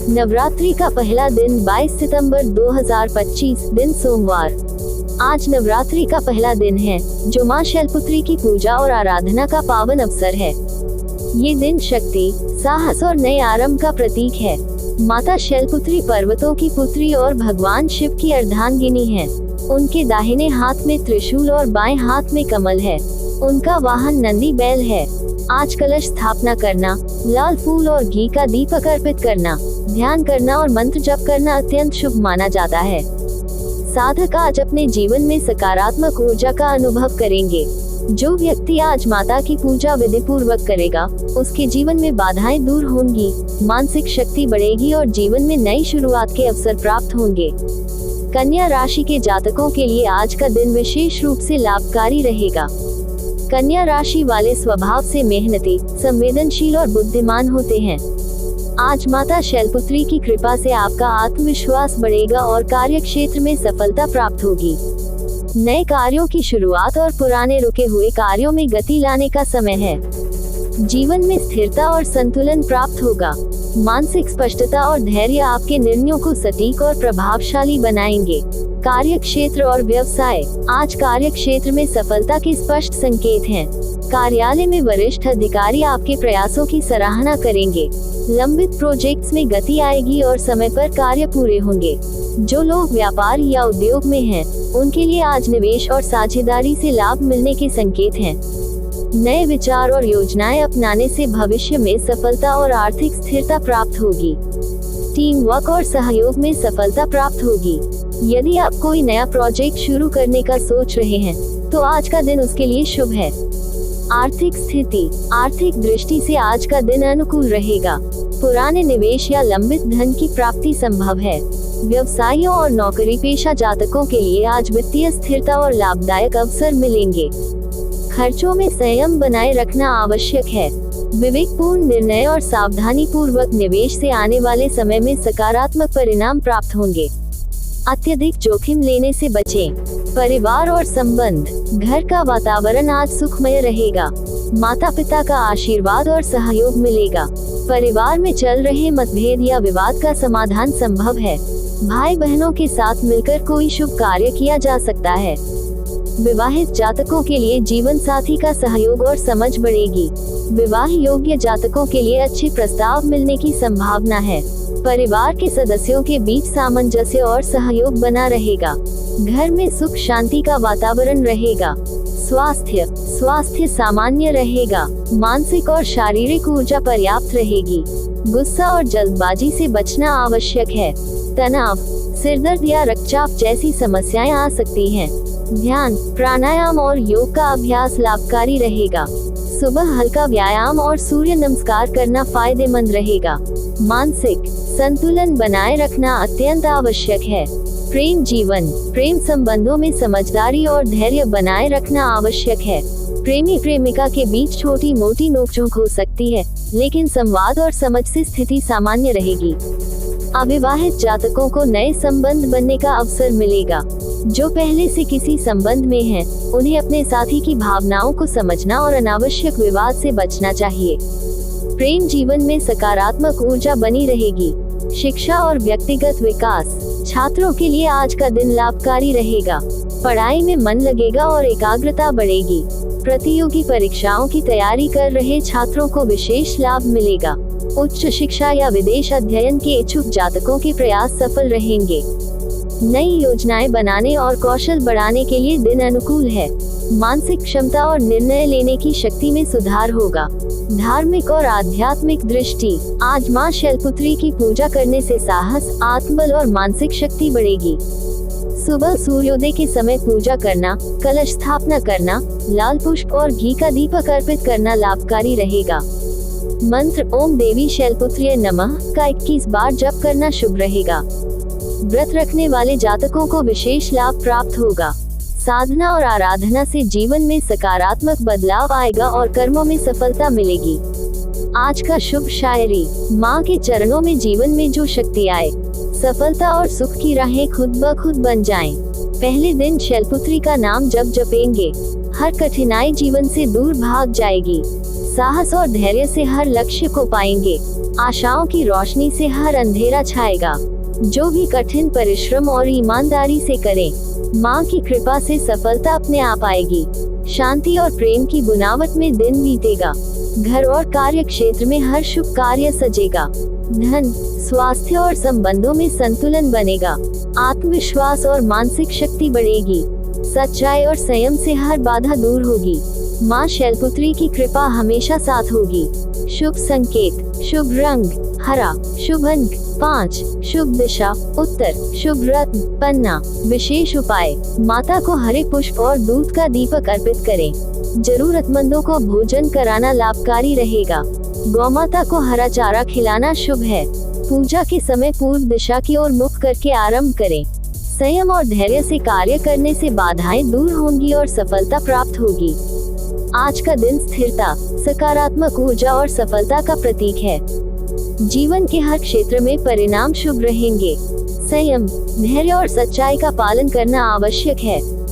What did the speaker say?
नवरात्रि का पहला दिन 22 सितंबर 2025 दिन सोमवार। आज नवरात्रि का पहला दिन है, जो मां शैलपुत्री की पूजा और आराधना का पावन अवसर है। ये दिन शक्ति, साहस और नए आरंभ का प्रतीक है। माता शैलपुत्री पर्वतों की पुत्री और भगवान शिव की अर्धांगिनी है। उनके दाहिने हाथ में त्रिशूल और बाएं हाथ में कमल है। उनका वाहन नंदी बैल है। आज कलश स्थापना करना, लाल फूल और घी का दीपक अर्पित करना, ध्यान करना और मंत्र जप करना अत्यंत शुभ माना जाता है। साधक आज अपने जीवन में सकारात्मक ऊर्जा का अनुभव करेंगे। जो व्यक्ति आज माता की पूजा विधि पूर्वक करेगा, उसके जीवन में बाधाएं दूर होंगी, मानसिक शक्ति बढ़ेगी और जीवन में नई शुरुआत के अवसर प्राप्त होंगे। कन्या राशि के जातकों के लिए आज का दिन विशेष रूप से लाभकारी रहेगा। कन्या राशि वाले स्वभाव से मेहनती, संवेदनशील और बुद्धिमान होते हैं। आज माता शैलपुत्री की कृपा से आपका आत्मविश्वास बढ़ेगा और कार्य क्षेत्र में सफलता प्राप्त होगी। नए कार्यों की शुरुआत और पुराने रुके हुए कार्यों में गति लाने का समय है। जीवन में स्थिरता और संतुलन प्राप्त होगा। मानसिक स्पष्टता और धैर्य आपके निर्णयों को सटीक और प्रभावशाली बनाएंगे। कार्य क्षेत्र और व्यवसाय, आज कार्य क्षेत्र में सफलता के स्पष्ट संकेत हैं। कार्यालय में वरिष्ठ अधिकारी आपके प्रयासों की सराहना करेंगे। लंबित प्रोजेक्ट्स में गति आएगी और समय पर कार्य पूरे होंगे। जो लोग व्यापार या उद्योग में हैं, उनके लिए आज निवेश और साझेदारी से लाभ मिलने के संकेत हैं। नए विचार और योजनाएं अपनाने से भविष्य में सफलता और आर्थिक स्थिरता प्राप्त होगी। टीम वर्क और सहयोग में सफलता प्राप्त होगी। यदि आप कोई नया प्रोजेक्ट शुरू करने का सोच रहे हैं, तो आज का दिन उसके लिए शुभ है। आर्थिक स्थिति, आर्थिक दृष्टि से आज का दिन अनुकूल रहेगा। पुराने निवेश या लंबित धन की प्राप्ति संभव है। व्यवसायियों और नौकरी पेशा जातकों के लिए आज वित्तीय स्थिरता और लाभदायक अवसर मिलेंगे। खर्चों में संयम बनाए रखना आवश्यक है। विवेकपूर्ण निर्णय और सावधानी पूर्वक निवेश से आने वाले समय में सकारात्मक परिणाम प्राप्त होंगे। अत्यधिक जोखिम लेने से बचें। परिवार और संबंध, घर का वातावरण आज सुखमय रहेगा। माता पिता का आशीर्वाद और सहयोग मिलेगा। परिवार में चल रहे मतभेद या विवाद का समाधान संभव है। भाई बहनों के साथ मिलकर कोई शुभ कार्य किया जा सकता है। विवाहित जातकों के लिए जीवन साथी का सहयोग और समझ बढ़ेगी। विवाह योग्य जातकों के लिए अच्छे प्रस्ताव मिलने की संभावना है। परिवार के सदस्यों के बीच सामंजस्य और सहयोग बना रहेगा। घर में सुख शांति का वातावरण रहेगा। स्वास्थ्य सामान्य रहेगा। मानसिक और शारीरिक ऊर्जा पर्याप्त रहेगी। गुस्सा और जल्दबाजी से बचना आवश्यक है। तनाव, सिरदर्द या रक्तचाप जैसी समस्याएं आ सकती हैं। ध्यान, प्राणायाम और योग का अभ्यास लाभकारी रहेगा। सुबह हल्का व्यायाम और सूर्य नमस्कार करना फायदेमंद रहेगा। मानसिक संतुलन बनाए रखना अत्यंत आवश्यक है। प्रेम जीवन, प्रेम संबंधों में समझदारी और धैर्य बनाए रखना आवश्यक है। प्रेमी प्रेमिका के बीच छोटी मोटी नोकझोंक हो सकती है, लेकिन संवाद और समझ से स्थिति सामान्य रहेगी। अविवाहित जातकों को नए संबंध बनने का अवसर मिलेगा। जो पहले से किसी संबंध में हैं, उन्हें अपने साथी की भावनाओं को समझना और अनावश्यक विवाद से बचना चाहिए। प्रेम जीवन में सकारात्मक ऊर्जा बनी रहेगी। शिक्षा और व्यक्तिगत विकास, छात्रों के लिए आज का दिन लाभकारी रहेगा। पढ़ाई में मन लगेगा और एकाग्रता बढ़ेगी। प्रतियोगी परीक्षाओं की तैयारी कर रहे छात्रों को विशेष लाभ मिलेगा। उच्च शिक्षा या विदेश अध्ययन के इच्छुक जातकों के प्रयास सफल रहेंगे। नई योजनाएं बनाने और कौशल बढ़ाने के लिए दिन अनुकूल है। मानसिक क्षमता और निर्णय लेने की शक्ति में सुधार होगा। धार्मिक और आध्यात्मिक दृष्टि, आज मां शैलपुत्री की पूजा करने से साहस, आत्मबल और मानसिक शक्ति बढ़ेगी। सुबह सूर्योदय के समय पूजा करना, कलश स्थापना करना, लाल पुष्प और घी का दीपक अर्पित करना लाभकारी रहेगा। मंत्र ओम देवी शैलपुत्र्यै नमः का 21 बार जप करना शुभ रहेगा। व्रत रखने वाले जातकों को विशेष लाभ प्राप्त होगा। साधना और आराधना से जीवन में सकारात्मक बदलाव आएगा और कर्मों में सफलता मिलेगी। आज का शुभ शायरी, माँ के चरणों में जीवन में जो शक्ति आए, सफलता और सुख की राहें खुद ब खुद बन जाएं। पहले दिन शैलपुत्री का नाम जब जपेंगे, हर कठिनाई जीवन से दूर भाग जाएगी। साहस और धैर्य से हर लक्ष्य को पाएंगे। आशाओं की रोशनी से हर अंधेरा छाएगा। जो भी कठिन परिश्रम और ईमानदारी से करें, माँ की कृपा से सफलता अपने आप आएगी। शांति और प्रेम की बुनावट में दिन बीतेगा। घर और कार्य क्षेत्र में हर शुभ कार्य सजेगा। धन, स्वास्थ्य और संबंधों में संतुलन बनेगा। आत्मविश्वास और मानसिक शक्ति बढ़ेगी। सच्चाई और संयम से हर बाधा दूर होगी। माँ शैलपुत्री की कृपा हमेशा साथ होगी। शुभ संकेत, शुभ रंग हरा, शुभ अंक 5, शुभ दिशा उत्तर, शुभ रत्न पन्ना। विशेष उपाय, माता को हरे पुष्प और दूध का दीपक अर्पित करें। जरूरतमंदों को भोजन कराना लाभकारी रहेगा। गौमाता को हरा चारा खिलाना शुभ है। पूजा के समय पूर्व दिशा की ओर मुख करके आरंभ करें। संयम और धैर्य से कार्य करने से बाधाएं दूर होंगी और सफलता प्राप्त होगी। आज का दिन स्थिरता, सकारात्मक ऊर्जा और सफलता का प्रतीक है। जीवन के हर क्षेत्र में परिणाम शुभ रहेंगे। संयम, धैर्य और सच्चाई का पालन करना आवश्यक है।